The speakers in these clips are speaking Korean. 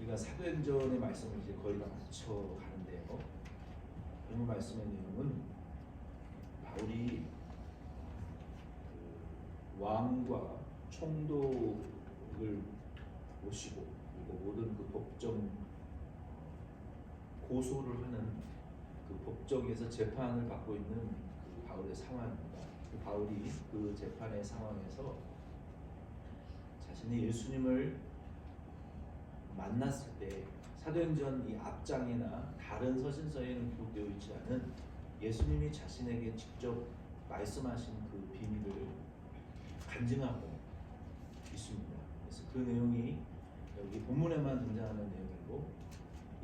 우리가 사도행전의 말씀을 이제 거의 다 맞춰 가는데요. 오늘 말씀의 내용은 바울이 그 왕과 총독을 모시고 그리고 모든 그 법정 고소를 하는 그 법정에서 재판을 받고 있는 그 바울의 상황입니다. 그 바울이 그 재판의 상황에서 자신이 예수님을 만났을 때 사도행전 이 앞장이나 다른 서신서에는 기록되어 있지 않은 예수님이 자신에게 직접 말씀하신 그 비밀을 간증하고 있습니다. 그래서 그 내용이 여기 본문에만 등장하는 내용이고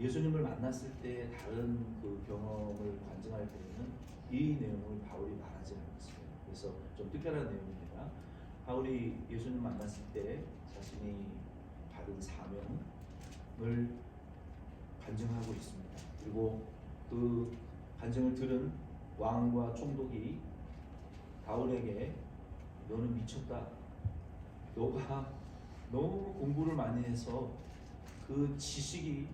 예수님을 만났을 때 다른 그 경험을 간증할 때에는 이 내용을 바울이 말하지 않았어요. 그래서 좀 특별한 내용입니다. 바울이 예수님 만났을 때 자신이 받은 사명을 간증하고 있습니다. 그리고 그 간증을 들은 왕과 총독이 바울에게 너는 미쳤다. 너가 너무 공부를 많이 해서 그 지식이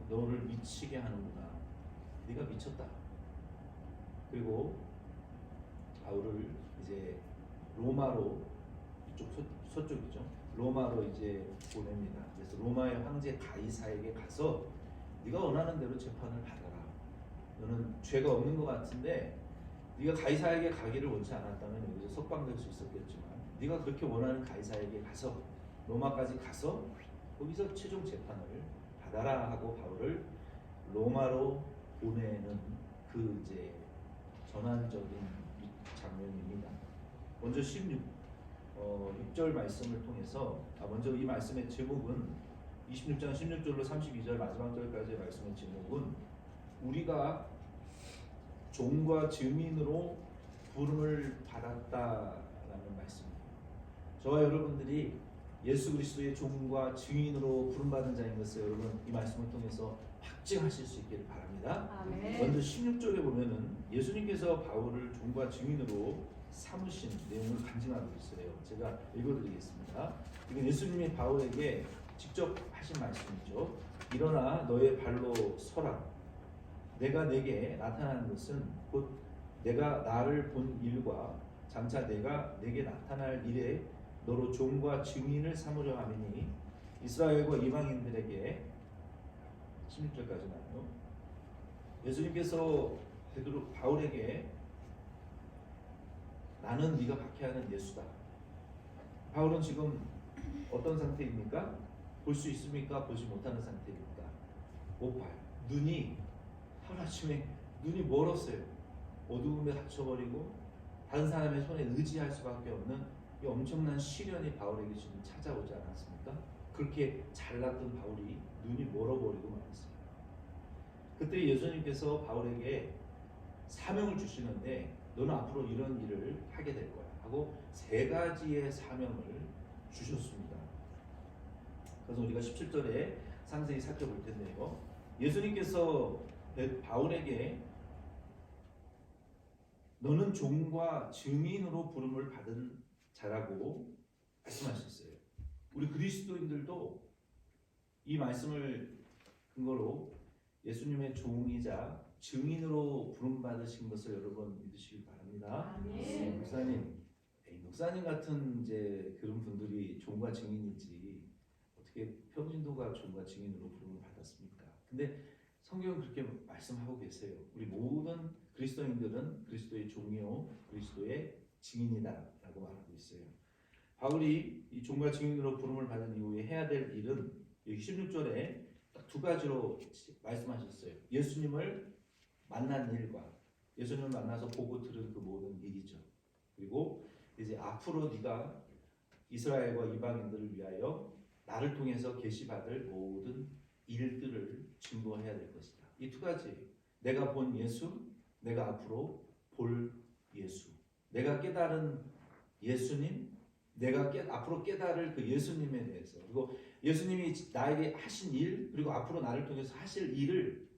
너를 미치게 하는구나. 네가 미쳤다. 그리고 바울을 이제 로마로 이쪽 서쪽이죠. 로마로 이제 보냅니다. 그래서 로마의 황제 가이사에게 가서 네가 원하는 대로 재판을 받아라. 너는 죄가 없는 것 같은데 네가 가이사에게 가기를 원치 않았다면 여기서 석방될 수 있었겠지만 네가 그렇게 원하는 가이사에게 가서 로마까지 가서 거기서 최종 재판을 받아라 하고 바울을 로마로 보내는 그 이제 전환적인 장면입니다. 먼저 6절 말씀을 통해서 먼저 이 말씀의 제목은 26장 16절로 32절 마지막 절까지의 말씀의 제목은 우리가 종과 증인으로 부름을 받았다라는 말씀입니다. 저와 여러분들이 예수 그리스도의 종과 증인으로 부름받은 자인 것을 여러분 이 말씀을 통해서 확증하실 수 있기를 바랍니다. 아멘. 먼저 16절에 보면은 예수님께서 바울을 종과 증인으로 삼으신 내용을 간증하고 있어요. 제가 읽어드리겠습니다. 이건 예수님이 바울에게 직접 하신 말씀이죠. 일어나 너의 발로 서라. 내가 내게 나타난 것은 곧 내가 나를 본 일과 장차 내가 내게 나타날 일에 너로 종과 증인을 삼으려 함이니 이스라엘과 이방인들에게 16절까지나요. 예수님께서 바울에게 나는 네가 박해하는 예수다. 바울은 지금 어떤 상태입니까? 볼 수 있습니까? 보지 못하는 상태입니까? 못 봐요. 눈이 하루아침에 눈이 멀었어요. 어두움에 갇혀버리고 다른 사람의 손에 의지할 수밖에 없는 이 엄청난 시련이 바울에게 지금 찾아오지 않았습니까? 그렇게 잘났던 바울이 눈이 멀어버리고 말았어요. 그때 예수님께서 바울에게 사명을 주시는데 너는 앞으로 이런 일을 하게 될 거야 하고 3가지의 사명을 주셨습니다. 그래서 우리가 17절에 상세히 살펴볼 텐데요. 예수님께서 바울에게 너는 종과 증인으로 부름을 받은 자라고 말씀하셨어요. 우리 그리스도인들도 이 말씀을 근거로 예수님의 종이자 증인으로 부름받으신 것을 여러분 믿으시기 바랍니다. 아멘. 목사님 같은 이제 그런 분들이 종과 증인이지 어떻게 평신도가 종과 증인으로 부름을 받았습니까? 근데 성경은 그렇게 말씀하고 계세요. 우리 모든 그리스도인들은 그리스도의 종이요 그리스도의 증인이다라고 말하고 있어요. 바울이 이 종과 증인으로 부름을 받은 이후에 해야 될 일은 여기 16절에 딱 2가지로 말씀하셨어요. 예수님을 만난 일과 예수님을 만나서 보고 들은 그 모든 일이죠. 그리고 이제 앞으로 네가 이스라엘과 이방인들을 위하여 나를 통해서 계시받을 모든 일들을 증거해야 될 것이다. 이 2가지 내가 본 예수, 내가 앞으로 볼 예수, 내가 깨달은 예수님, 내가 앞으로 깨달을 그 예수님에 대해서 그리고 예수님이 나에게 하신 일 그리고 앞으로 나를 통해서 하실 일을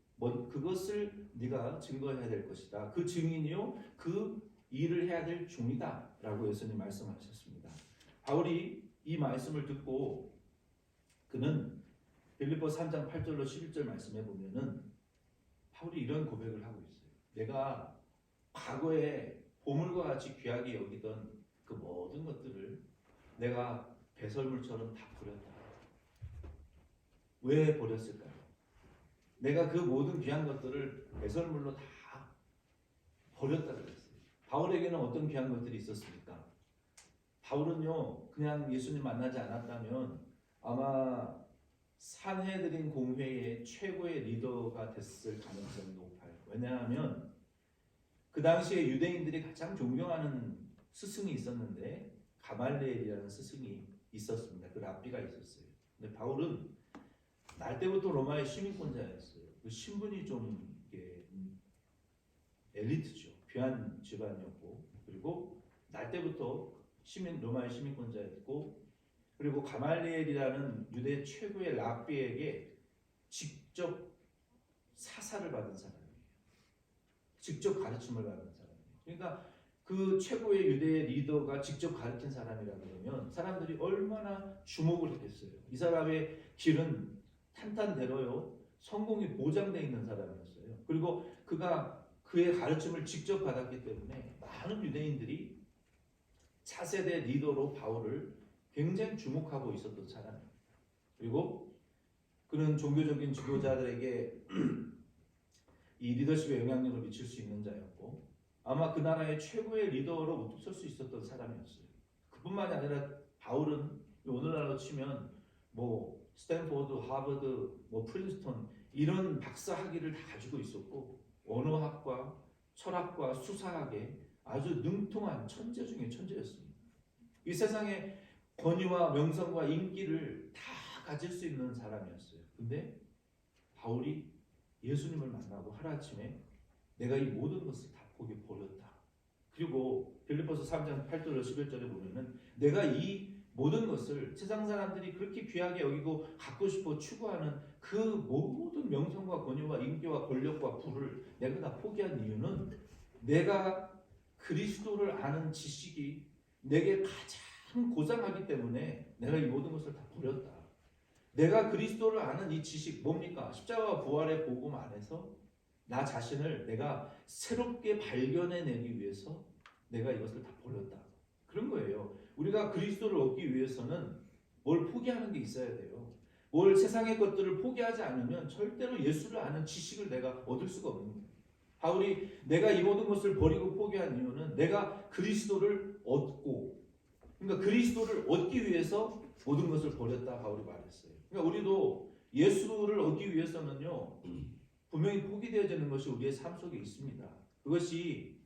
그것을 네가 증거해야 될 것이다. 그 증인이요 그 일을 해야 될 종이다 라고 예수님 말씀하셨습니다. 바울이 이 말씀을 듣고 그는 빌립보서 3장 8절로 11절 말씀해 보면은 바울이 이런 고백을 하고 있어요. 내가 과거에 보물과 같이 귀하게 여기던 그 모든 것들을 내가 배설물처럼 다 버렸다. 왜 버렸을까요? 내가 그 모든 귀한 것들을 배설물로 다 버렸다 그랬어요. 바울에게는 어떤 귀한 것들이 있었습니까? 바울은요, 그냥 예수님 만나지 않았다면 아마 산헤드린 공회의 최고의 리더가 됐을 가능성이 높아요. 왜냐하면 그 당시에 유대인들이 가장 존경하는 스승이 있었는데 가말리엘이라는 스승이 있었습니다. 그 랍비가 있었어요. 근데 바울은 날 때부터 로마의 시민권자였어요. 그 신분이 좀 이게 엘리트죠. 귀한 집안이었고, 그리고 날 때부터 로마의 시민권자였고, 그리고 가말리엘이라는 유대 최고의 랍비에게 직접 사사를 받은 사람이에요. 직접 가르침을 받은 사람이에요. 그러니까 그 최고의 유대의 리더가 직접 가르친 사람이라 그러면 사람들이 얼마나 주목을 했겠어요. 이 사람의 길은 탄탄대로요. 성공이 보장되어 있는 사람이었어요. 그리고 그가 그의 가르침을 직접 받았기 때문에 많은 유대인들이 차세대 리더로 바울을 굉장히 주목하고 있었던 사람이에요. 그리고 그는 종교적인 지도자들에게 이 리더십에 영향력을 미칠 수 있는 자였고 아마 그 나라의 최고의 리더로 우뚝 설 수 있었던 사람이었어요. 그뿐만이 아니라 바울은 오늘날로 치면 뭐 스탠포드, 하버드, 뭐 프린스턴 이런 박사 학위를 다 가지고 있었고 언어학과, 철학과, 수사학에 아주 능통한 천재 중에 천재였습니다. 이 세상에 권위와 명성과 인기를 다 가질 수 있는 사람이었어요. 근데 바울이 예수님을 만나고 하루아침에 내가 이 모든 것을 다 포기 버렸다. 그리고 빌립보서 3장 8절로 11절에 보면은 내가 이 모든 것을 세상 사람들이 그렇게 귀하게 여기고 갖고 싶어 추구하는 그 모든 명성과 권위와 인기와 권력과 부를 내가 다 포기한 이유는 내가 그리스도를 아는 지식이 내게 가장 고상하기 때문에 내가 이 모든 것을 다 버렸다. 내가 그리스도를 아는 이 지식 뭡니까? 십자가와 부활의 복음 안에서 나 자신을 내가 새롭게 발견해내기 위해서 내가 이것을 다 버렸다. 그런 거예요. 우리가 그리스도를 얻기 위해서는 뭘 포기하는 게 있어야 돼요. 뭘 세상의 것들을 포기하지 않으면 절대로 예수를 아는 지식을 내가 얻을 수가 없는 거예요. 바울이 내가 이 모든 것을 버리고 포기한 이유는 내가 그리스도를 얻고 그러니까 그리스도를 얻기 위해서 모든 것을 버렸다 바울이 말했어요. 그러니까 우리도 예수를 얻기 위해서는요 분명히 포기되어지는 것이 우리의 삶 속에 있습니다. 그것이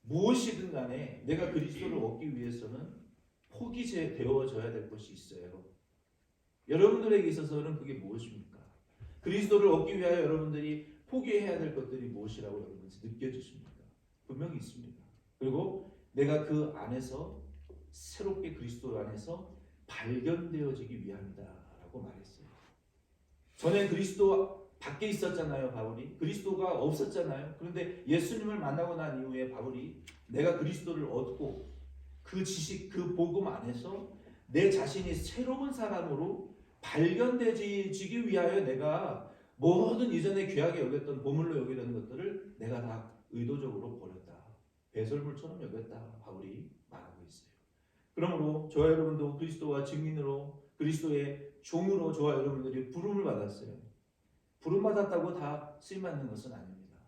무엇이든 간에 내가 그리스도를 얻기 위해서는 포기되어져야 될 것이 있어요. 여러분들에게 있어서는 그게 무엇입니까? 그리스도를 얻기 위하여 여러분들이 포기해야 될 것들이 무엇이라고 여러분들이 느껴지십니까? 분명히 있습니다. 그리고 내가 그 안에서 새롭게 그리스도 안에서 발견되어지기 위함이다라고 말했어요. 전에 그리스도 밖에 있었잖아요, 바울이. 그리스도가 없었잖아요. 그런데 예수님을 만나고 난 이후에 바울이 내가 그리스도를 얻고 그 지식, 그 복음 안에서 내 자신이 새로운 사람으로 발견되지기 위하여 내가 모든 이전에 귀하게 여겼던 보물로 여기던 것들을 내가 다 의도적으로 버렸다. 배설물처럼 여겼다. 바울이 말하고 있어요. 그러므로 저와 여러분도 그리스도와 증인으로 그리스도의 종으로 저와 여러분들이 부름을 받았어요. 부름받았다고 다 쓰임받는 것은 아닙니다.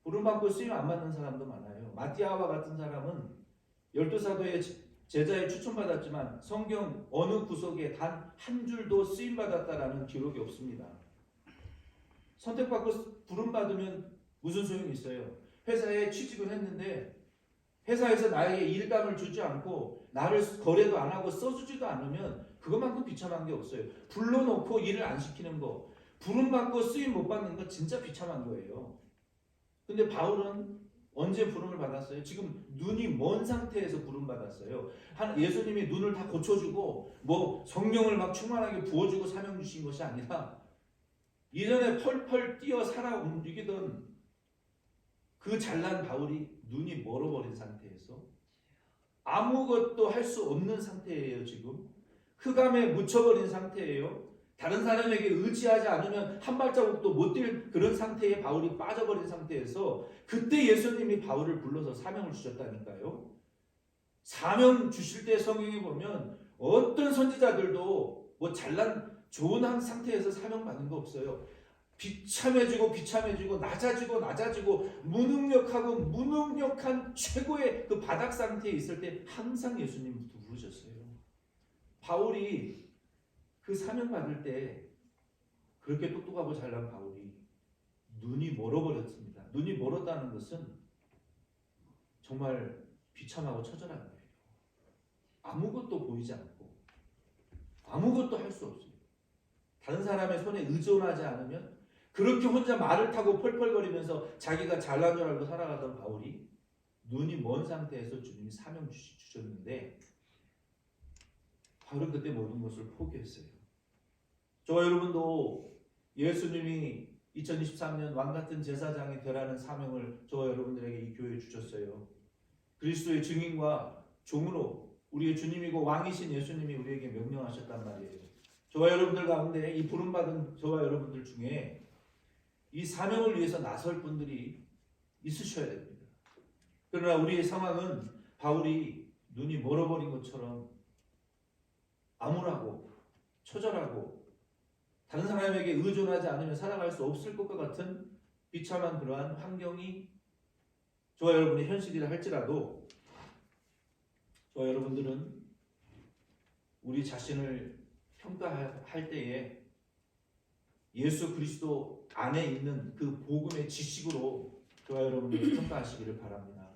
부름받고 쓰임 안 받는 사람도 많아요. 마티아와 같은 사람은 12사도의 제자에 추천받았지만 성경 어느 구석에 단 한 줄도 쓰임받았다라는 기록이 없습니다. 선택받고 부름받으면 무슨 소용이 있어요? 회사에 취직을 했는데 회사에서 나에게 일감을 주지 않고 나를 거래도 안 하고 써주지도 않으면 그것만큼 비참한 게 없어요. 불러놓고 일을 안 시키는 거, 부름받고 쓰임 못 받는 거 진짜 비참한 거예요. 근데 바울은 언제 부름을 받았어요? 지금 눈이 먼 상태에서 부름 받았어요. 예수님이 눈을 다 고쳐주고 뭐 성령을 막 충만하게 부어주고 사명 주신 것이 아니라 이전에 펄펄 뛰어 살아 움직이던 그 잘난 바울이 눈이 멀어버린 상태에서 아무것도 할 수 없는 상태예요. 지금 흑암에 묻혀버린 상태예요. 다른 사람에게 의지하지 않으면 한 발자국도 못 뛸 그런 상태에 바울이 빠져버린 상태에서 그때 예수님이 바울을 불러서 사명을 주셨다니까요. 사명 주실 때 성경에 보면 어떤 선지자들도 뭐 잘난 좋은 한 상태에서 사명 받는 거 없어요. 비참해지고 낮아지고 무능력한 최고의 그 바닥 상태에 있을 때 항상 예수님 부르셨어요. 바울이 그 사명 받을 때 그렇게 똑똑하고 잘난 바울이 눈이 멀어버렸습니다. 눈이 멀었다는 것은 정말 비참하고 처절한 거예요. 아무것도 보이지 않고 아무것도 할 수 없어요. 다른 사람의 손에 의존하지 않으면 그렇게 혼자 말을 타고 펄펄거리면서 자기가 잘난 줄 알고 살아가던 바울이 눈이 먼 상태에서 주님이 사명 주셨는데 바울은 그때 모든 것을 포기했어요. 저와 여러분도 예수님이 2023년 왕같은 제사장이 되라는 사명을 저와 여러분들에게 이 교회에 주셨어요. 그리스도의 증인과 종으로 우리의 주님이고 왕이신 예수님이 우리에게 명령하셨단 말이에요. 저와 여러분들 가운데 이 부름받은 저와 여러분들 중에 이 사명을 위해서 나설 분들이 있으셔야 됩니다. 그러나 우리의 상황은 바울이 눈이 멀어버린 것처럼 암울하고 처절하고 다른 사람에게 의존하지 않으면 살아갈 수 없을 것과 같은 비참한 그러한 환경이 저와 여러분의 현실이라 할지라도 저와 여러분들은 우리 자신을 평가할 때에 예수 그리스도 안에 있는 그 복음의 지식으로 저와 여러분들이 평가하시기를 바랍니다.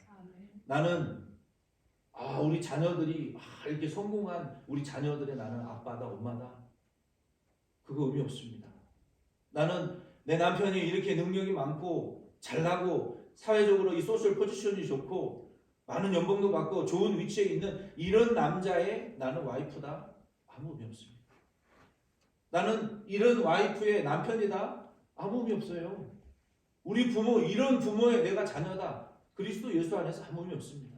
나는 우리 자녀들이 이렇게 성공한 우리 자녀들의 나는 아빠다 엄마다 그거 의미 없습니다. 나는 내 남편이 이렇게 능력이 많고 잘나고 사회적으로 이 소셜 포지션이 좋고 많은 연봉도 받고 좋은 위치에 있는 이런 남자의 나는 와이프다 아무 의미 없습니다. 나는 이런 와이프의 남편이다 아무 의미 없어요. 우리 부모 이런 부모의 내가 자녀다 그리스도 예수 안에서 아무 의미 없습니다.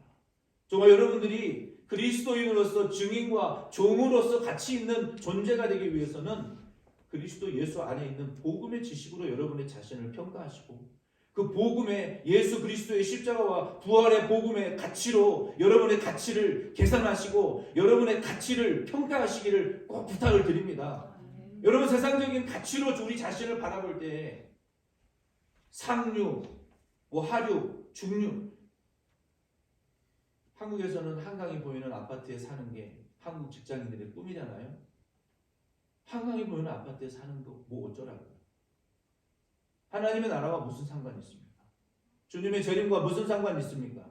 정말 여러분들이 그리스도인으로서 증인과 종으로서 가치 있는 존재가 되기 위해서는 그리스도 예수 안에 있는 복음의 지식으로 여러분의 자신을 평가하시고 그 복음의 예수 그리스도의 십자가와 부활의 복음의 가치로 여러분의 가치를 계산하시고 여러분의 가치를 평가하시기를 꼭 부탁을 드립니다. 여러분 세상적인 가치로 우리 자신을 바라볼 때 상류, 하류, 중류 한국에서는 한강이 보이는 아파트에 사는 게 한국 직장인들의 꿈이잖아요. 한강이 보이는 아파트에 사는 거 뭐 어쩌라고요. 하나님의 나라와 무슨 상관이 있습니까? 주님의 재림과 무슨 상관이 있습니까?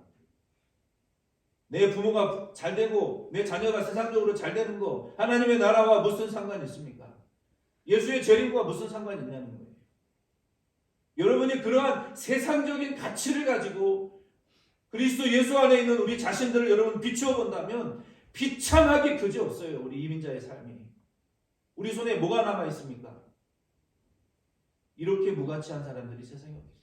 내 부모가 잘 되고 내 자녀가 세상적으로 잘 되는 거 하나님의 나라와 무슨 상관이 있습니까? 예수의 재림과 무슨 상관이 있냐는 거예요. 여러분이 그러한 세상적인 가치를 가지고 그리스도 예수 안에 있는 우리 자신들을 여러분 비추어 본다면 비참하기 그지없어요. 우리 이민자의 삶이. 우리 손에 뭐가 남아 있습니까? 이렇게 무가치한 사람들이 세상에 어디 있어요.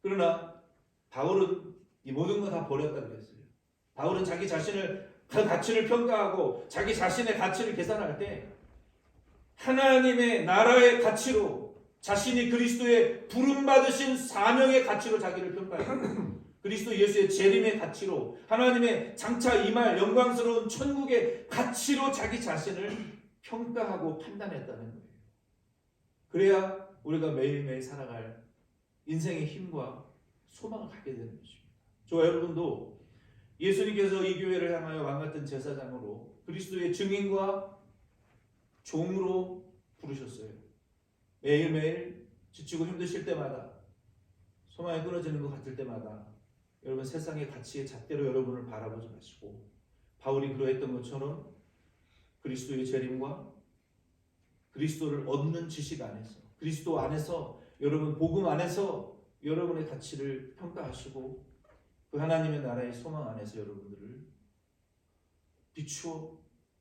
그러나 바울은 이 모든 거 다 버렸다고 그랬어요. 바울은 자기 자신을 그 가치를 평가하고 자기 자신의 가치를 계산할 때 하나님의 나라의 가치로 자신이 그리스도의 부름받으신 사명의 가치로 자기를 평가해요. 그리스도 예수의 재림의 가치로 하나님의 장차 임할 영광스러운 천국의 가치로 자기 자신을 평가하고 판단했다는 거예요. 그래야 우리가 매일매일 살아갈 인생의 힘과 소망을 갖게 되는 것입니다. 저와 여러분도 예수님께서 이 교회를 향하여 왕같은 제사장으로 그리스도의 증인과 종으로 부르셨어요. 매일매일 지치고 힘드실 때마다 소망이 끊어지는 것 같을 때마다 여러분 세상의 가치의 잣대로 여러분을 바라보지 마시고 바울이 그러했던 것처럼 그리스도의 재림과 그리스도를 얻는 지식 안에서 그리스도 안에서 여러분 복음 안에서 여러분의 가치를 평가하시고 그 하나님의 나라의 소망 안에서 여러분들을 비추어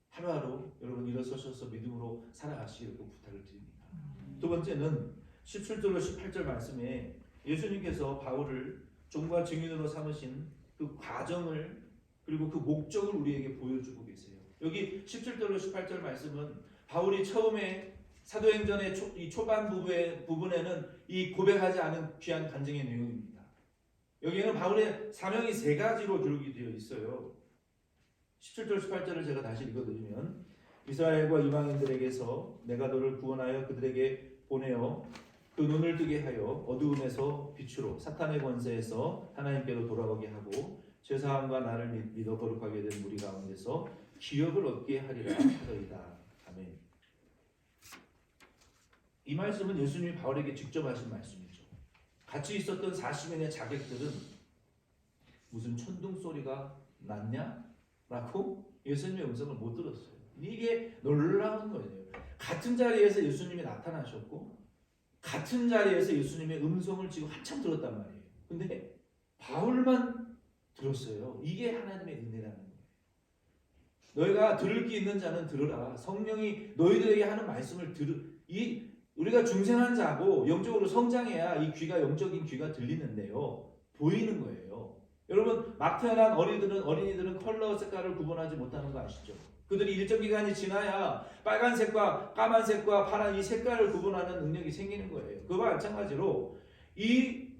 하루하루 여러분 일어서셔서 믿음으로 살아가시기를 부탁을 드립니다. 두 번째는 17절로 18절 말씀에 예수님께서 바울을 종과 증인으로 삼으신 그 과정을 그리고 그 목적을 우리에게 보여주고 계세요. 여기 17절로 18절 말씀은 바울이 처음에 사도행전의 이 초반 부분에는 이 고백하지 않은 귀한 간증의 내용입니다. 여기에는 바울의 사명이 세 가지로 기록이 되어 있어요. 17절 18절을 제가 다시 읽어드리면 이스라엘과 이방인들에게서 내가 너를 구원하여 그들에게 보내어 그 눈을 뜨게 하여 어두움에서 빛으로 사탄의 권세에서 하나님께로 돌아오게 하고 죄사함과 나를 믿어 거룩하게 된 무리 가운데서 기업을 얻게 하리라 하더이다. 아멘. 이 말씀은 예수님이 바울에게 직접 하신 말씀이죠. 같이 있었던 40인의 자객들은 무슨 천둥 소리가 났냐? 라고 예수님의 음성을 못 들었어요. 이게 놀라운 거예요. 같은 자리에서 예수님이 나타나셨고 같은 자리에서 예수님의 음성을 지금 한참 들었단 말이에요. 근데 바울만 들었어요. 이게 하나님의 은혜라는 거예요. 너희가 들을 게 있는 자는 들으라. 성령이 너희들에게 하는 말씀을 우리가 중생한 자고 영적으로 성장해야 이 귀가 영적인 귀가 들리는데요. 보이는 거예요. 여러분 막 태어난 어린이들은 컬러 색깔을 구분하지 못하는 거 아시죠? 그들이 일정 기간이 지나야 빨간색과 까만색과 파란 이 색깔을 구분하는 능력이 생기는 거예요. 그와 마찬가지로 이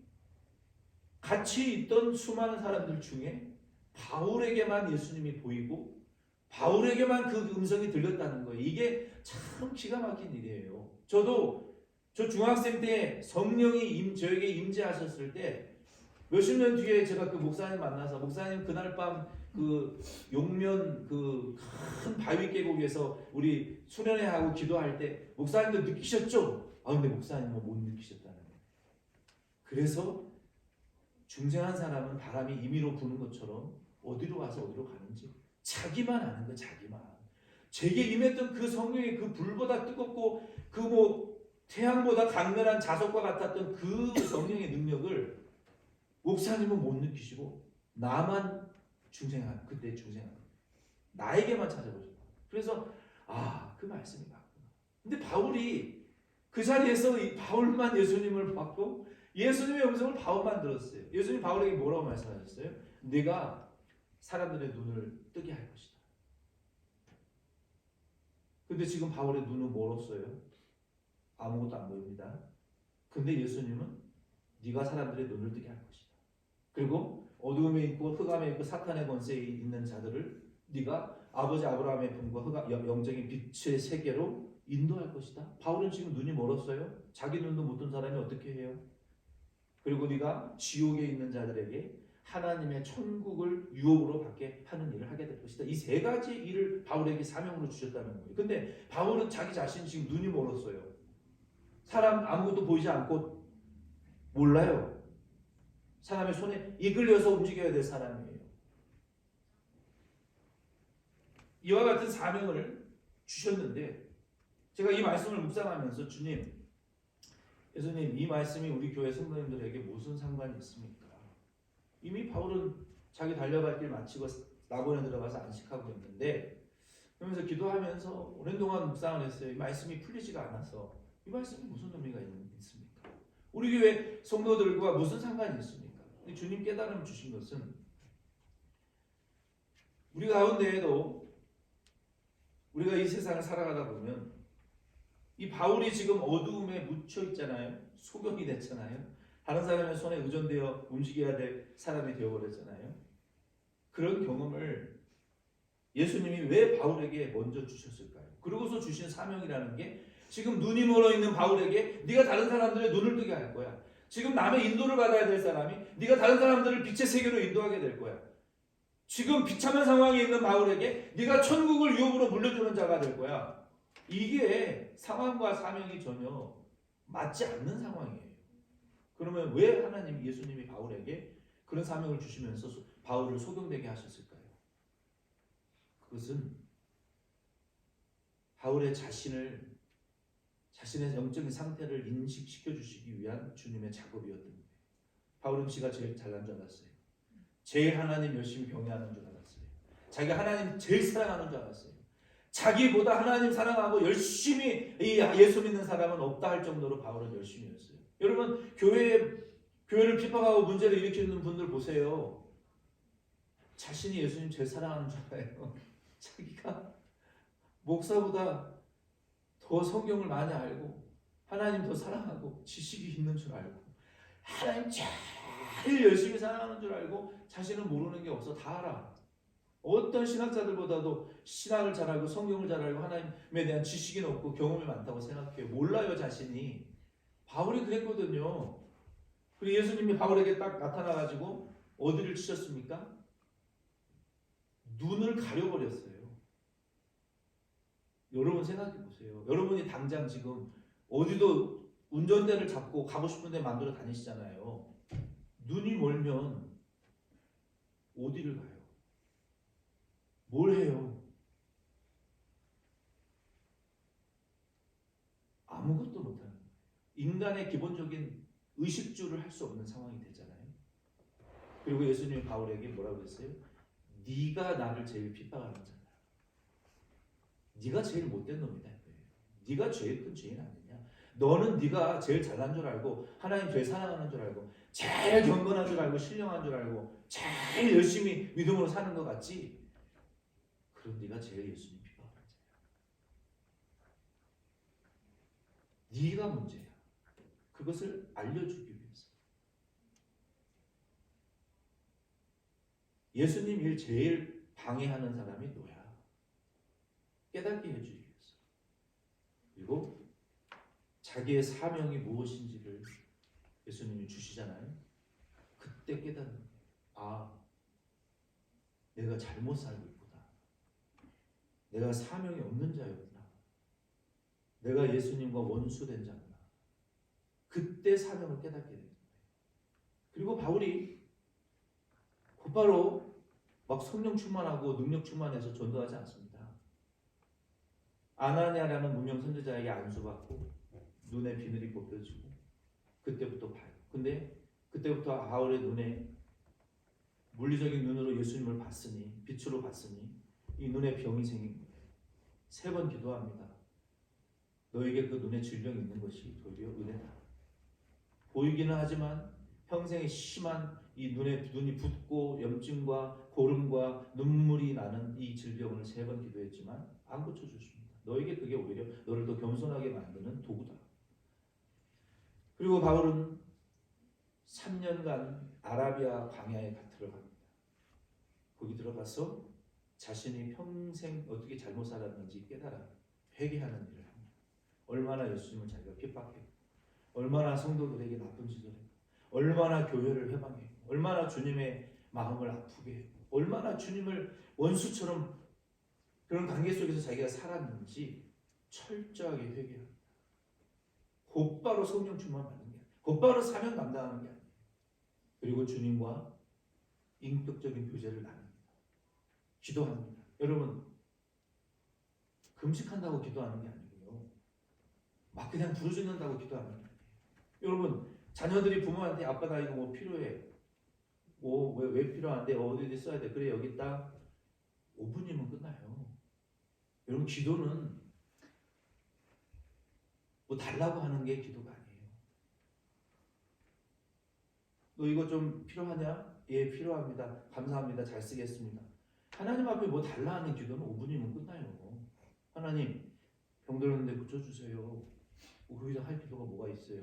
같이 있던 수많은 사람들 중에 바울에게만 예수님이 보이고 바울에게만 그 음성이 들렸다는 거예요. 이게 참 기가 막힌 일이에요. 저 중학생 때 성령이 저에게 임재하셨을 때 몇십 년 뒤에 제가 그 목사님 만나서 목사님 그날 밤 그 용면 그 큰 바위 계곡에서 우리 수련회하고 기도할 때 목사님도 느끼셨죠? 근데 목사님은 못 느끼셨다는 거예요. 그래서 중생한 사람은 바람이 임의로 부는 것처럼 어디로 가서 어디로 가는지 자기만 아는 거예요. 자기만. 제게 임했던 그 성령의 그 불보다 뜨겁고 그 태양보다 강렬한 자석과 같았던 그 성령의 능력을 목사님은 못 느끼시고 나만 그때 중생한 나에게만 찾아보셨다. 그래서 그 말씀이 맞구나. 근데 바울이 그 자리에서 바울만 예수님을 봤고 예수님의 음성을 바울만 들었어요. 예수님 바울에게 뭐라고 말씀하셨어요? 네가 사람들의 눈을 뜨게 할 것이다. 근데 지금 바울의 눈은 멀었어요. 아무것도 안 보입니다. 근데 예수님은 네가 사람들의 눈을 뜨게 할 것이다. 그리고 어두움에 있고 흑암에 있고 사탄의 권세에 있는 자들을 네가 아버지 아브라함의 품과 영적인 빛의 세계로 인도할 것이다. 바울은 지금 눈이 멀었어요. 자기 눈도 못 뜬 사람이 어떻게 해요? 그리고 네가 지옥에 있는 자들에게 하나님의 천국을 유업으로 받게 하는 일을 하게 될 것이다. 이 세 가지 일을 바울에게 사명으로 주셨다는 거예요. 근데 바울은 자기 자신이 지금 눈이 멀었어요. 사람 아무것도 보이지 않고 몰라요. 사람의 손에 이끌려서 움직여야 될 사람이에요. 이와 같은 사명을 주셨는데 제가 이 말씀을 묵상하면서 예수님 이 말씀이 우리 교회 성도님들에게 무슨 상관이 있습니까? 이미 바울은 자기 달려갈 길 마치고 낙원에 들어가서 안식하고 있는데 그러면서 기도하면서 오랜 동안 묵상을 했어요. 이 말씀이 풀리지가 않아서 이 말씀이 무슨 의미가 있습니까? 우리 교회 성도들과 무슨 상관이 있습니까? 주님 깨달음 주신 것은 우리 가운데에도 우리가 이 세상을 살아가다 보면 이 바울이 지금 어두움에 묻혀 있잖아요. 소경이 됐잖아요. 다른 사람의 손에 의존되어 움직여야 될 사람이 되어버렸잖아요. 그런 경험을 예수님이 왜 바울에게 먼저 주셨을까요? 그러고서 주신 사명이라는 게 지금 눈이 멀어 있는 바울에게 네가 다른 사람들의 눈을 뜨게 할 거야. 지금 남의 인도를 받아야 될 사람이 네가 다른 사람들을 빛의 세계로 인도하게 될 거야. 지금 비참한 상황에 있는 바울에게 네가 천국을 유업으로 물려주는 자가 될 거야. 이게 상황과 사명이 전혀 맞지 않는 상황이에요. 그러면 왜 예수님이 바울에게 그런 사명을 주시면서 바울을 소경되게 하셨을까요? 그것은 바울의 자신의 영적인 상태를 인식시켜 주시기 위한 주님의 작업이었던 거예요. 바울은 지가 제일 잘난 줄 알았어요. 제일 하나님 열심히 경외하는 줄 알았어요. 자기가 하나님 제일 사랑하는 줄 알았어요. 자기보다 하나님 사랑하고 열심히 예수 믿는 사람은 없다 할 정도로 바울은 열심히 했어요. 여러분 교회를 핍박하고 문제를 일으키는 분들 보세요. 자신이 예수님 제일 사랑하는 줄 알아요. 자기가 목사보다 더 성경을 많이 알고 하나님 더 사랑하고 지식이 있는 줄 알고 하나님 제일 열심히 사랑하는 줄 알고 자신은 모르는 게 없어. 다 알아. 어떤 신학자들보다도 신학을 잘 알고 성경을 잘 알고 하나님에 대한 지식이 높고 경험이 많다고 생각해요. 몰라요, 자신이. 바울이 그랬거든요. 그리고 예수님이 바울에게 딱 나타나가지고 어디를 치셨습니까? 눈을 가려버렸어요. 여러분 생각해 보세요. 여러분이 당장 지금 어디도 운전대를 잡고 가고 싶은 데 만들어 다니시잖아요. 눈이 멀면 어디를 가요? 뭘 해요? 아무것도 못하는 거예요. 인간의 기본적인 의식주를 할 수 없는 상황이 되잖아요. 그리고 예수님이 바울에게 뭐라고 했어요? 네가 나를 제일 핍박하는 자다. 네가 제일 못된 놈이다. 네가 제일 큰 죄인 아니냐? 너는 네가 제일 잘난 줄 알고 하나님 제일 사랑하는 줄 알고 제일 경건한 줄 알고 신령한 줄 알고 제일 열심히 믿음으로 사는 것 같지? 그럼 네가 제일 예수님 핍박하는 자야. 네가 문제야. 그것을 알려주기 위해서. 예수님 일 제일 방해하는 사람이 너야. 깨닫게 해주기 위해서. 그리고 자기의 사명이 무엇인지를 예수님이 주시잖아요. 그때 깨닫는 거예요. 아, 내가 잘못 살고 있구나. 내가 사명이 없는 자였구나. 내가 예수님과 원수된 자구나. 그때 사명을 깨닫게 되는 거예요. 그리고 바울이 곧바로 막 성령 충만하고 능력 충만해서 전도하지 않습니다. 아나니아라는 무명 선지자에게 안수받고 눈에 비늘이 뽑혀지고 그때부터 봐요. 근데 그때부터 바울의 눈에 물리적인 눈으로 예수님을 봤으니 빛으로 봤으니 이 눈에 병이 생긴 거예요. 3번 기도합니다. 너에게 그 눈에 질병이 있는 것이 도리어 은혜다. 보이기는 하지만 평생에 심한 이 눈이 붓고 염증과 고름과 눈물이 나는 이 질병을 3번 기도했지만 안 고쳐주십니다. 너에게 그게 오히려 너를 더 겸손하게 만드는 도구다. 그리고 바울은 3년간 아라비아 광야에 들어갑니다. 거기 들어가서 자신이 평생 어떻게 잘못 살았는지 깨달아 회개하는 일을 합니다. 얼마나 예수님을 자기가 핍박했고 얼마나 성도들에게 나쁜 짓을 했고 얼마나 교회를 해방했고 얼마나 주님의 마음을 아프게 했고 얼마나 주님을 원수처럼 그런 관계 속에서 자기가 살았는지 철저하게 회개합니다. 곧바로 성령 충만 받는 게 아니에요. 곧바로 사명 감당하는 게 아니에요. 그리고 주님과 인격적인 교제를 나눕니다. 기도합니다. 여러분 금식한다고 기도하는 게 아니고요. 막 그냥 부르짖는다고 기도하는 게 아니에요. 여러분 자녀들이 부모한테 아빠 나 이거 뭐 필요해. 뭐 왜 필요한데 어디 써야 돼. 그래 여기 있다. 5분이면 끝나요. 여러분 기도는 뭐 달라고 하는 게 기도가 아니에요. 너 이거 좀 필요하냐? 예 필요합니다. 감사합니다. 잘 쓰겠습니다. 하나님 앞에 뭐 달라 하는 기도는 5분이면 끝나요. 하나님 병 들었는데 고쳐주세요. 뭐 거기서 할 기도가 뭐가 있어요?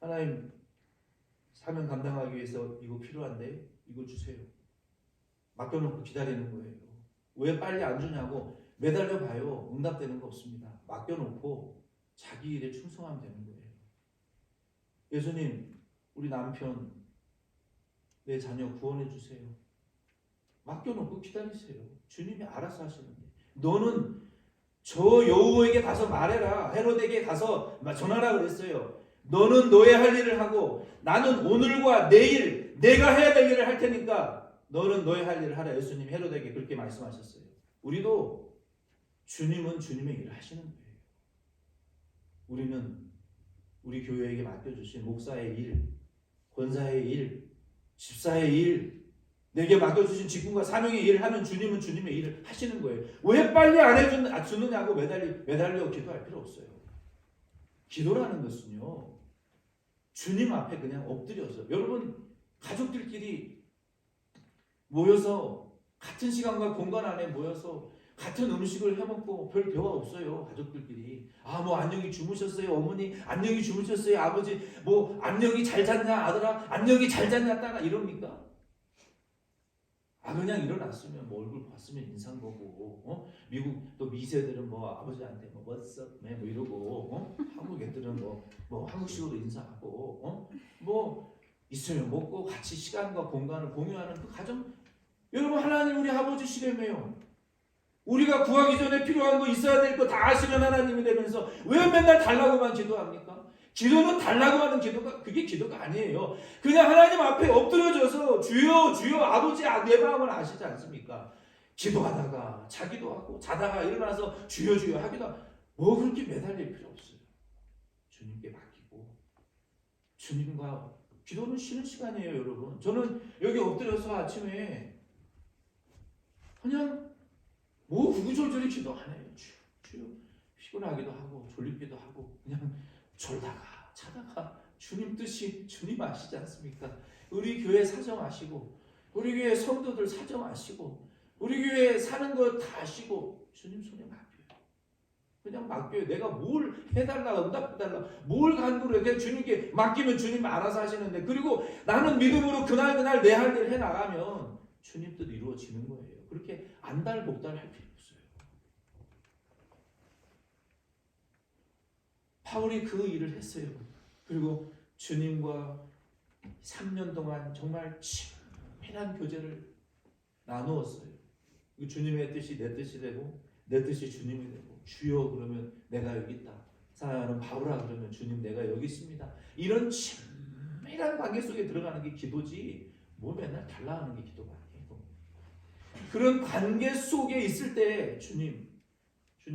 하나님 사명 감당하기 위해서 이거 필요한데 이거 주세요. 맡겨놓고 기다리는 거예요. 왜 빨리 안 주냐고 매달려 봐요. 응답되는 거 없습니다. 맡겨놓고 자기 일에 충성하면 되는 거예요. 예수님 우리 남편 내 자녀 구원해 주세요. 맡겨놓고 기다리세요. 주님이 알아서 하시는데 너는 저 여우에게 가서 말해라. 헤롯에게 가서 전하라 그랬어요. 너는 너의 할 일을 하고 나는 오늘과 내일 내가 해야 될 일을 할 테니까 너는 너의 할 일을 하라. 예수님 헤롯에게 그렇게 말씀하셨어요. 우리도 주님은 주님의 일을 하시는 거예요. 우리는 우리 교회에게 맡겨주신 목사의 일, 권사의 일, 집사의 일, 내게 맡겨주신 직분과 사명의 일을 하면 주님은 주님의 일을 하시는 거예요. 왜 빨리 안 해주느냐고 매달려 기도할 필요 없어요. 기도라는 것은요, 주님 앞에 그냥 엎드려서, 여러분 가족들끼리 모여서 같은 시간과 공간 안에 모여서 같은 음식을 해먹고 별 대화 없어요. 가족들끼리. 아, 뭐 안녕히 주무셨어요 어머니, 안녕히 주무셨어요 아버지, 뭐 안녕히 잘 잤냐 아들아, 안녕히 잘 잤냐 딸아, 이럽니까? 아, 그냥 일어났으면 뭐 얼굴 봤으면 인상 보고, 미국 또 미세들은 뭐 아버지한테 뭐 what's up man 뭐 이러고, 한국 애들은 뭐 한국식으로 인사하고, 뭐 있으면 먹고 같이 시간과 공간을 공유하는 그 가정. 여러분, 하나님 우리 아버지시라며요. 우리가 구하기 전에 필요한 거 있어야 될 거 다 아시는 하나님이 되면서 왜 맨날 달라고만 기도합니까? 기도는 달라고 하는 기도가, 그게 기도가 아니에요. 그냥 하나님 앞에 엎드려져서 주여 주여 아버지, 내 마음을 아시지 않습니까? 기도하다가 자기도 하고 자다가 일어나서 주여 주여 하기도 하고, 뭐 그렇게 매달릴 필요 없어요. 주님께 맡기고 주님과 기도는 쉬는 시간이에요. 여러분, 저는 여기 엎드려서 아침에 그냥 뭐 구구절절히 기도 안 해요. 주여, 피곤하기도 하고 졸립기도 하고 그냥 졸다가 자다가 주님 뜻이, 주님 아시지 않습니까? 우리 교회 사정 아시고, 우리 교회 성도들 사정 아시고, 우리 교회 사는 거 다 아시고, 주님 손에 맡겨요. 그냥 맡겨요. 내가 뭘 해달라 응답해달라 뭘 간구를 해. 그냥 주님께 맡기면 주님 알아서 하시는데, 그리고 나는 믿음으로 그날 내 할 일 해나가면 주님 뜻 이루어지는 거예요. 그렇게 안달복달 할 필요 없어요. 바울이 그 일을 했어요. 그리고 주님과 3년 동안 정말 친밀한 교제를 나누었어요. 주님의 뜻이 내 뜻이 되고 내 뜻이 주님이 되고, 주여 그러면 내가 여기 있다, 사랑하는 바울아 그러면 주님 내가 여기 있습니다. 이런 친밀한 관계 속에 들어가는 게 기도지, 뭐 맨날 달라하는 게 기도가 아니에요. 그런 관계 속에 있을 때 주님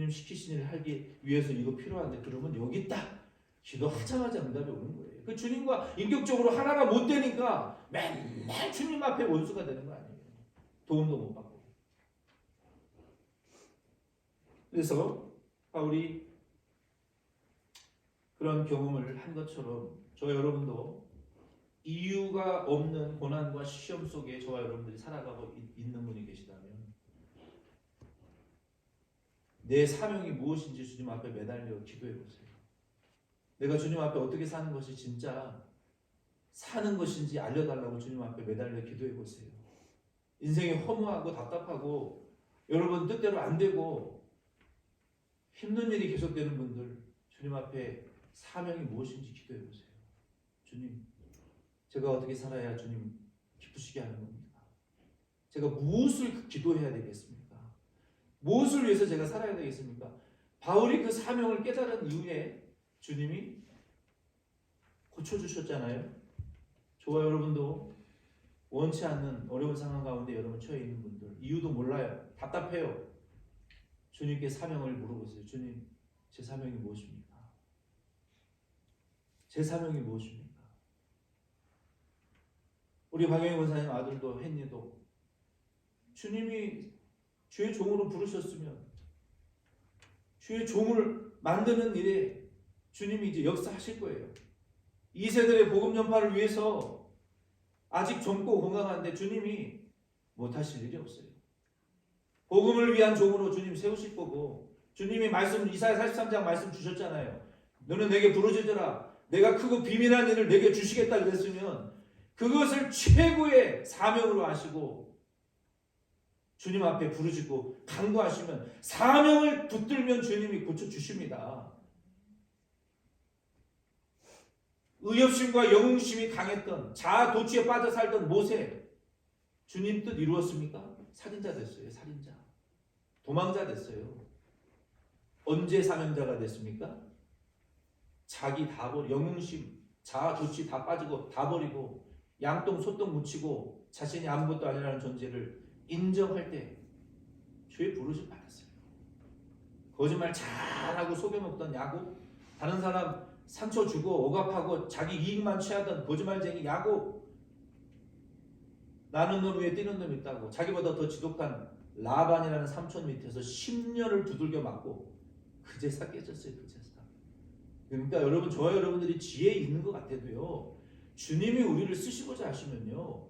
시키신 일을 하기 위해서 이거 필요한데, 그러면 여기 있다, 기도하자마자 응답이 오는 거예요. 그 주님과 인격적으로 하나가 못 되니까 맨날 주님 앞에 원수가 되는 거 아니에요. 도움도 못 받고. 그래서 바울이 그런 경험을 한 것처럼 저 여러분도 이유가 없는 고난과 시험 속에 저와 여러분들이 살아가고 있는 분이 계시다면, 내 사명이 무엇인지 주님 앞에 매달려 기도해 보세요. 내가 주님 앞에 어떻게 사는 것이 진짜 사는 것인지 알려달라고 주님 앞에 매달려 기도해 보세요. 인생이 허무하고 답답하고 여러분 뜻대로 안 되고 힘든 일이 계속되는 분들, 주님 앞에 사명이 무엇인지 기도해 보세요. 주님, 제가 어떻게 살아야 주님 기쁘시게 하는 겁니까? 제가 무엇을 기도해야 되겠습니까? 무엇을 위해서 제가 살아야 되겠습니까? 바울이 그 사명을 깨달은 이후에 주님이 고쳐주셨잖아요. 저와 여러분도 원치 않는 어려운 상황 가운데 여러분 처해 있는 분들, 이유도 몰라요. 답답해요. 주님께 사명을 물어보세요. 주님, 제 사명이 무엇입니까? 제 사명이 무엇입니까? 우리 박영희 권사님 아들도 헨리도 주님이 주의 종으로 부르셨으면 주의 종을 만드는 일에 주님이 이제 역사하실 거예요. 이 세대의 복음 전파를 위해서 아직 젊고 건강한데 주님이 못하실 일이 없어요. 복음을 위한 종으로 주님 세우실 거고, 주님이 말씀, 이사야 43장 말씀 주셨잖아요. 너는 내게 부르짖으라, 내가 크고 비밀한 일을 내게 주시겠다 그랬으면 그것을 최고의 사명으로 하시고 주님 앞에 부르짖고 간구하시면, 사명을 붙들면 주님이 고쳐주십니다. 의협심과 영웅심이 강했던, 자아 도취에 빠져 살던 모세, 주님 뜻 이루었습니까? 살인자 됐어요. 살인자. 도망자 됐어요. 언제 사명자가 됐습니까? 자기 다 버리고, 영웅심, 자아 도취 다 빠지고 다 버리고 양똥 소똥 묻히고 자신이 아무것도 아니라는 존재를 인정할 때 주의 부르심 받았어요. 거짓말 잘하고 속여먹던 야곱, 다른 사람 상처 주고 억압하고 자기 이익만 취하던 거짓말쟁이 야곱, 나는 놈 위에 뛰는 놈 있다고 자기보다 더 지독한 라반이라는 삼촌 밑에서 10년을 두들겨 맞고 그 제사 깨졌어요. 그 제사. 그러니까 여러분, 저와 여러분들이 지혜 있는 것 같아도요, 주님이 우리를 쓰시고자 하시면요,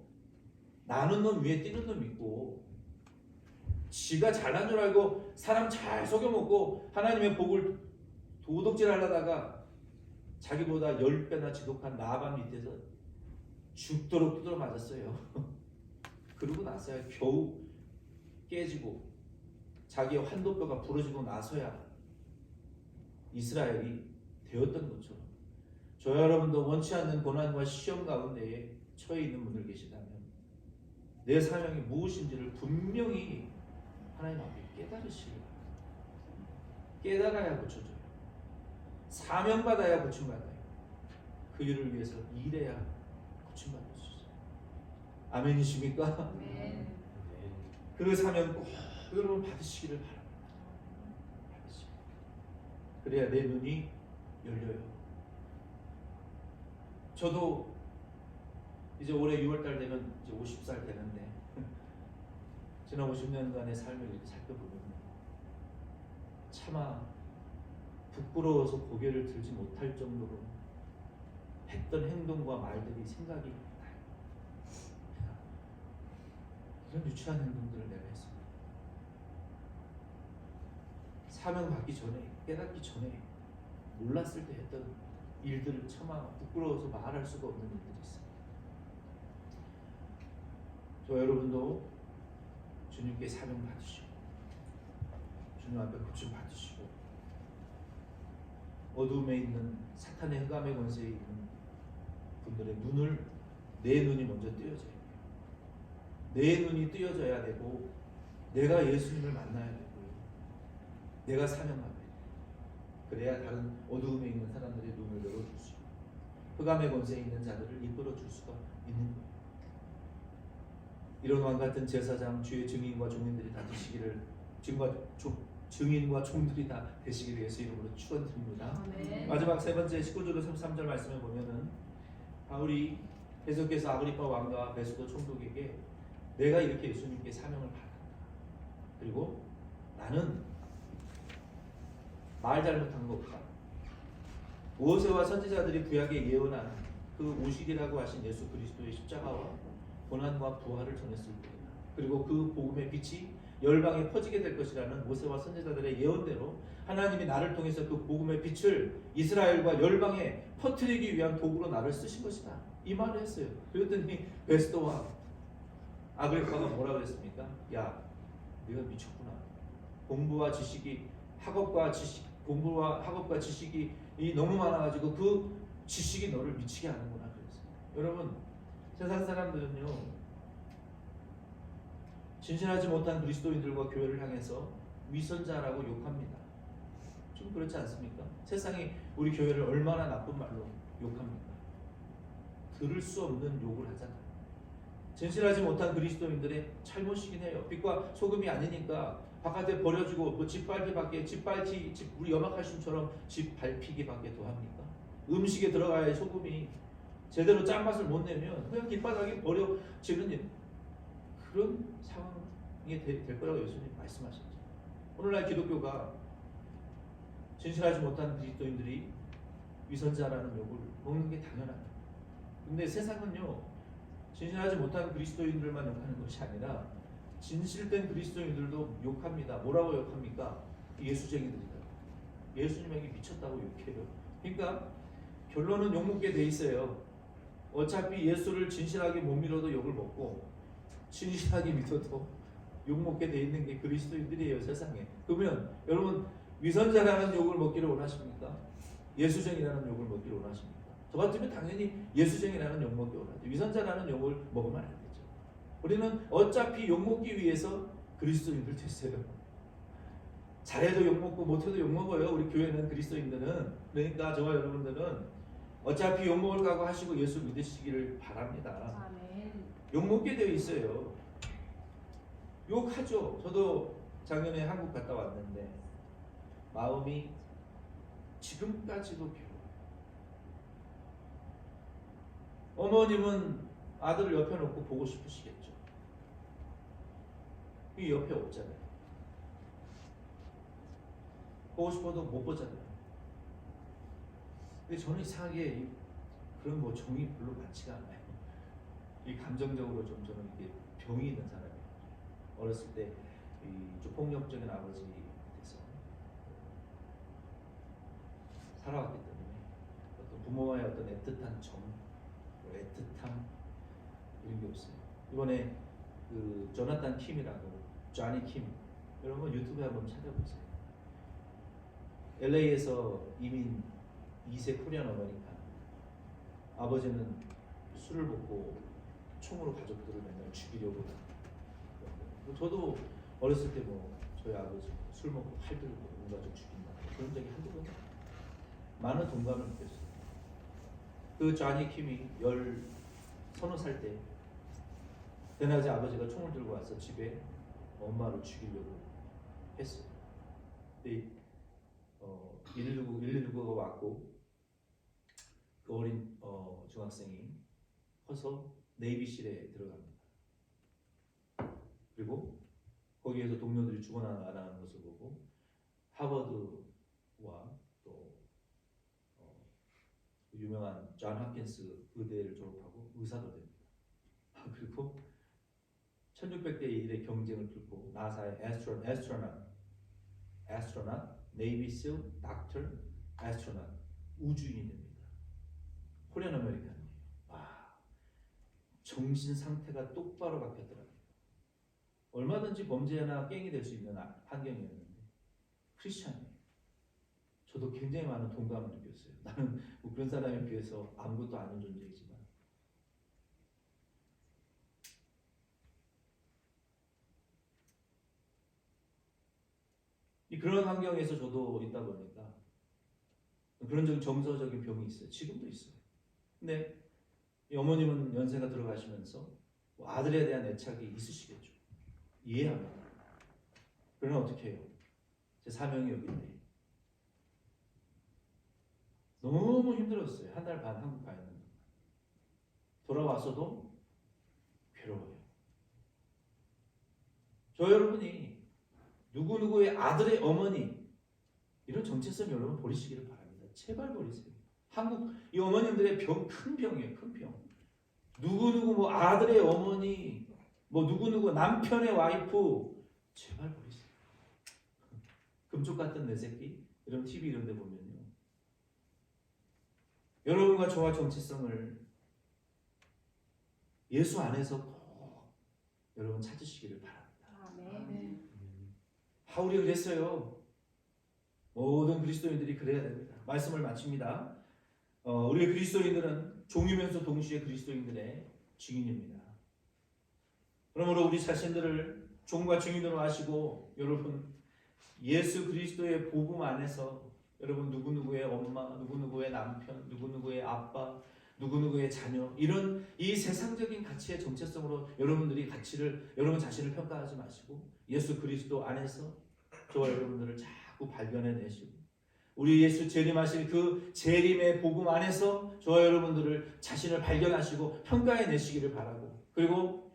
나는 놈 위에 뛰는 놈 있고 지가 잘난 줄 알고 사람 잘 속여먹고 하나님의 복을 도둑질하려다가 자기보다 10배나 지독한 나반 밑에서 죽도록 두드려 맞았어요. 그러고 나서야 겨우 깨지고 자기의 환도뼈가 부러지고 나서야 이스라엘이 되었던 것처럼 저 여러분도 원치 않는 고난과 시험 가운데에 처해 있는 분들 계시다면 내 사명이 무엇인지를 분명히 하나님 앞에 깨달으시길 바랍니다. 깨달아야 고쳐져요. 사명받아야 고침받아요. 그 일을 위해서 일해야 고침받을 수 있어요. 아멘이십니까? 네. 그 사명 꼭 여러분 받으시기를 바랍니다. 받으시기. 그래야 내 눈이 열려요. 저도 이제 올해 6월달 되면 이제 50살 되는데 지난 50년간의 삶을 이렇게 살펴보면 차마 부끄러워서 고개를 들지 못할 정도로 했던 행동과 말들이 생각이 나요. 이런 유치한 행동들을 내가 했습니다. 사명 받기 전에, 깨닫기 전에 몰랐을 때 했던 일들을 차마 부끄러워서 말할 수가 없는 일들이 있습니다. 저 여러분도 주님께 사명 받으시고 주님 앞에 고침 받으시고 어둠에 있는 사탄의 흑암의 권세에 있는 분들의 눈을 내 눈이 먼저 뜨여져야 돼요. 내 눈이 뜨여져야 되고 내가 예수님을 만나야 되고요. 내가 사명하게 돼요. 그래야 다른 어두움에 있는 사람들의 눈을 열어줄 수 있고 흑암의 권세에 있는 자들을 이끌어 줄 수가 있는 거예요. 이런 왕 같은 제사장 주의 증인과 종인들이 다 되시기를 증인과 종들이 다 되시기를 예수 이름으로 축원드립니다. 아멘. 마지막 세 번째 19절로 33절 말씀에 보면은 바울이 계속해서 아그리파 왕과 베스도 총독에게 내가 이렇게 예수님께 사명을 받았다. 그리고 나는 말 잘못한 거 없다. 모세와 선지자들이 구약에 예언한 그 오시리라고 하신 예수 그리스도의 십자가와 고난과 부활을 전했을 뿐이다. 그리고 그 복음의 빛이 열방에 퍼지게 될 것이라는 모세와 선지자들의 예언대로 하나님이 나를 통해서 그 복음의 빛을 이스라엘과 열방에 퍼뜨리기 위한 도구로 나를 쓰신 것이다. 이 말을 했어요. 그랬더니 베스도와 아그리파가 뭐라 그랬습니까? 야, 네가 미쳤구나. 공부와 지식이 공부와 학업과 지식이 너무 많아가지고 그 지식이 너를 미치게 하는구나 그랬어요. 여러분, 세상 사람들은요 진실하지 못한 그리스도인들과 교회를 향해서 위선자라고 욕합니다. 좀 그렇지 않습니까? 세상이 우리 교회를 얼마나 나쁜 말로 욕합니까? 들을 수 없는 욕을 하잖아요. 진실하지 못한 그리스도인들의 잘못이긴 해요. 빛과 소금이 아니니까 바깥에 버려지고 뭐 우리 염화칼슘처럼 집 밟히기밖에 더 합니까? 음식에 들어가야 소금이 제대로 짠맛을 못 내면 그냥 길바닥에 버려지는 그런 상황이 될 거라고 예수님 말씀하셨죠. 오늘날 기독교가 진실하지 못한 그리스도인들이 위선자라는 욕을 먹는 게 당연합니다. 근데 세상은요 진실하지 못한 그리스도인들만 욕하는 것이 아니라 진실된 그리스도인들도 욕합니다. 뭐라고 욕합니까? 예수쟁이들이다. 예수님에게 미쳤다고 욕해요. 그러니까 결론은 욕먹게 돼 있어요. 어차피 예수를 진실하게 못 믿어도 욕을 먹고 진실하게 믿어도 욕먹게 돼 있는 게 그리스도인들이에요. 세상에. 그러면 여러분 위선자라는 욕을 먹기를 원하십니까? 예수쟁이라는 욕을 먹기를 원하십니까? 저 같으면 당연히 예수쟁이라는 욕 먹기 원하죠. 위선자라는 욕을 먹으면 안 되죠. 우리는 어차피 욕먹기 위해서 그리스도인들 됐어요. 잘해도 욕먹고 못해도 욕먹어요. 우리 교회는 그리스도인들은. 그러니까 저와 여러분들은 어차피 욕먹을 각오 하시고 예수 믿으시기를 바랍니다. 아멘. 욕먹게 되어 있어요. 욕하죠. 저도 작년에 한국 갔다 왔는데 마음이 지금까지도 괴로워요. 어머님은 아들을 옆에 놓고 보고 싶으시겠죠. 이 옆에 없잖아요. 보고 싶어도 못 보잖아요. 근데 저는 이상하게 그런 뭐 정이 별로 많지가 않아요. 이 감정적으로 좀 저는 이게 병이 있는 사람이에요. 어렸을 때 좀 폭력적인 아버지 밑에서 살아왔기 때문에 어떤 부모와의 어떤 애틋한 정, 애틋함 이런 게 없어요. 이번에 그 조나탄 킴이라고 쟈니 킴 여러분 유튜브에 한번 찾아보세요. LA에서 이민 2세 코리안 어머니까 아버지는 술을 먹고 총으로 가족들을 맨날 죽이려고 저도 어렸을 때 뭐 저희 아버지 술 먹고 팔 들고 온 가족 죽인다 그런 적이 한두 번 많은 동감을 느꼈어요. 그 쟈니 킴이 서너 살 때 대낮에 아버지가 총을 들고 와서 집에 엄마를 죽이려고 했어요. 근데 119가 왔고 그 어린 중학생이 커서 네이비실에 들어갑니다. 그리고 거기에서 동료들이 죽어나가는 것을 보고 하버드와 또 유명한 존 홉킨스 의대를 졸업하고 의사도 됩니다. 그리고 1600대 1의 경쟁을 뚫고 나사의 astronaut, Navy SEAL, Doctor, astronaut 우주인이 됩니다. 코리안 아메리칸이에요. 와, 정신 상태가 똑바로 바뀌었더라고요. 얼마든지 범죄나 갱이 될 수 있는 환경이었는데 크리스찬이에요. 저도 굉장히 많은 동감을 느꼈어요. 나는 뭐 그런 사람에 비해서 아무것도 아닌 존재이지만 그런 환경에서 저도 있다 보니까 그런 정서적인 병이 있어요. 지금도 있어요. 근데 이 어머님은 연세가 들어가시면서 뭐 아들에 대한 애착이 있으시겠죠. 이해합니다. 그러나 어떻게 해요? 제 사명이 여기인데 너무 힘들었어요. 한 달 반 한국 가 있는 거. 돌아와서도 괴로워요. 저 여러분이 누구누구의 아들의 어머니 이런 정체성 여러분 버리시기를 바랍니다. 제발 버리세요. 한국 이 어머님들의 큰 병이에요. 큰 병. 누구누구 뭐 아들의 어머니 뭐 누구누구 남편의 와이프 제발 버리세요. 금쪽 같은 내 새끼 이런 TV 이런 데 보면요. 여러분과 저와 정체성을 예수 안에서 꼭 여러분 찾으시기를 바랍니다. 아멘. 바울이 그랬어요. 모든 그리스도인들이 그래야 됩니다. 말씀을 마칩니다. 우리 그리스도인들은 종이면서 동시에 그리스도인들의 증인입니다. 그러므로 우리 자신들을 종과 증인으로 하시고 여러분 예수 그리스도의 복음 안에서 여러분 누구누구의 엄마, 누구누구의 남편, 누구누구의 아빠, 누구누구의 자녀 이런 이 세상적인 가치의 정체성으로 여러분 자신을 평가하지 마시고 예수 그리스도 안에서 저와 여러분들을 자꾸 발견해내시고 우리 예수 재림하실 그 재림의 복음 안에서 저와 여러분들을 자신을 발견하시고 평가해내시기를 바라고 그리고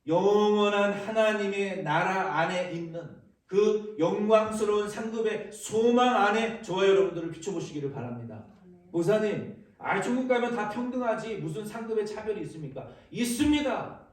영원한 하나님의 나라 안에 있는 그 영광스러운 상급의 소망 안에 저와 여러분들을 비춰보시기를 바랍니다. 목사님, 천국 가면 다 평등하지 무슨 상급의 차별이 있습니까? 있습니다.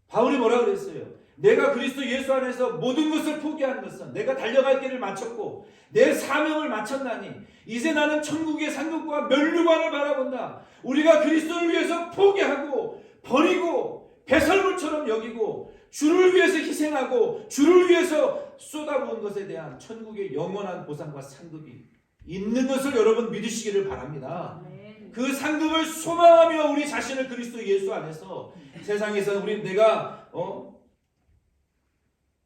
바울이 뭐라고 그랬어요? 내가 그리스도 예수 안에서 모든 것을 포기한 것은 내가 달려갈 길을 마쳤고 내 사명을 마쳤나니 이제 나는 천국의 상급과 면류관을 바라본다. 우리가 그리스도를 위해서 포기하고 버리고 배설물처럼 여기고 주를 위해서 희생하고 주를 위해서 쏟아부은 것에 대한 천국의 영원한 보상과 상급이 있는 것을 여러분 믿으시기를 바랍니다. 그 상급을 소망하며 우리 자신을 그리스도 예수 안에서 세상에서 내가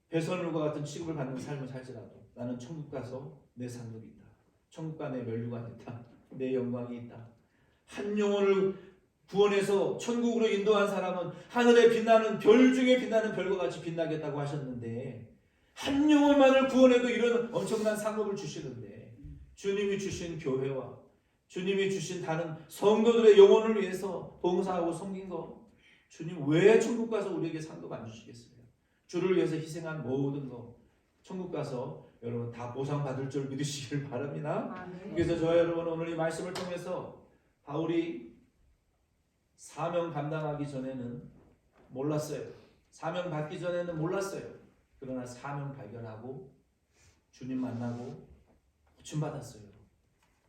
배설물과 같은 취급을 받는 삶을 살지라도 나는 천국 가서 내 상급이 있다. 천국 가 내 면류관이 있다. 내 영광이 있다. 한 영혼을 구원해서 천국으로 인도한 사람은 하늘에 빛나는 별 중에 빛나는 별과 같이 빛나겠다고 하셨는데 한 영혼만을 구원해도 이런 엄청난 상급을 주시는데 주님이 주신 교회와 주님이 주신 다른 성도들의 영혼을 위해서 봉사하고 섬긴 거 주님 왜 천국 가서 우리에게 상급 안 주시겠어요? 주를 위해서 희생한 모든 거 천국 가서 여러분 다 보상받을 줄 믿으시길 바랍니다. 그래서 저와 여러분 오늘 이 말씀을 통해서 바울이 사명 감당하기 전에는 몰랐어요. 사명 받기 전에는 몰랐어요. 그러나 사명 발견하고 주님 만나고 고침 받았어요.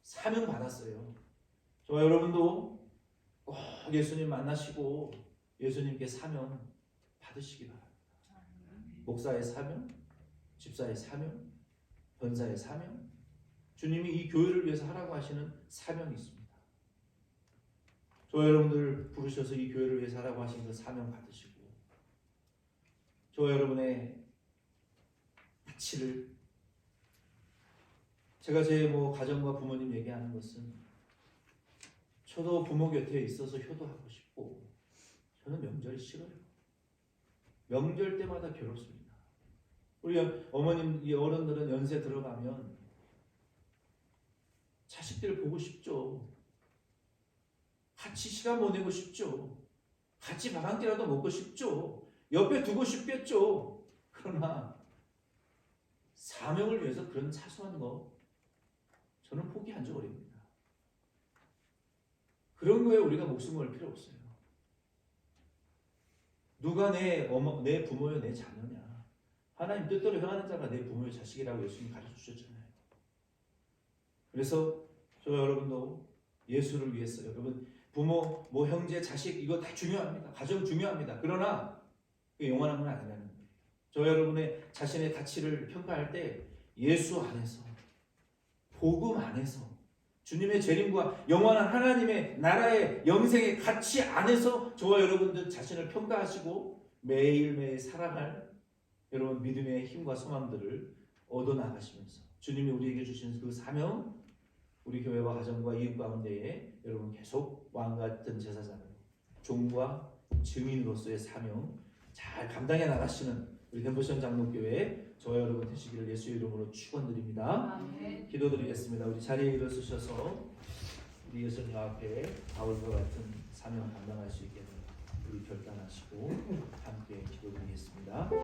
사명 받았어요. 저와 여러분도 꼭 예수님 만나시고 예수님께 사명 받으시기 바랍니다. 목사의 사명, 집사의 사명, 권사의 사명, 주님이 이 교회를 위해서 하라고 하시는 사명이 있습니다. 저와 여러분들 부르셔서 이 교회를 위해서 하라고 하신 그 사명 받으시고 저와 여러분의 가치를 제가 제 가정과 부모님 얘기하는 것은 저도 부모 곁에 있어서 효도하고 싶고 저는 명절이 싫어요. 명절 때마다 괴롭습니다. 우리 어머님, 이 어른들은 연세 들어가면 자식들 보고 싶죠. 같이 시간 보내고 싶죠. 같이 밥 한 끼라도 먹고 싶죠. 옆에 두고 싶겠죠. 그러나 사명을 위해서 그런 사소한 거 저는 포기한 적 어립니다. 그런 거에 우리가 목숨 걸 필요 없어요. 누가 내 부모요 내 자녀냐. 하나님 뜻대로 행하는 자가 내 부모의 자식이라고 예수님이 가르쳐 주셨잖아요. 그래서 저와 여러분도 예수를 위해서 여러분 부모, 형제, 자식 이거 다 중요합니다. 가정 중요합니다. 그러나 영원한 건 아니라는 거예요. 저 여러분의 자신의 가치를 평가할 때 예수 안에서 복음 안에서 주님의 재림과 영원한 하나님의 나라의 영생의 가치 안에서 저와 여러분들 자신을 평가하시고 매일매일 살아갈 여러분 믿음의 힘과 소망들을 얻어나가시면서 주님이 우리에게 주신 그 사명 우리 교회와 가정과 이웃 가운데에 여러분 계속 왕같은 제사장으로 종과 증인으로서의 사명 잘 감당해 나가시는 우리 덴버션 장로교회 저와 여러분 되시기를 예수의 이름으로 축원드립니다. 아멘. 기도드리겠습니다. 우리 자리에 일어서셔서 우리 예수님 앞에 바울과 같은 사명 감당할 수 있게 우리 결단하시고 함께 기도드리겠습니다.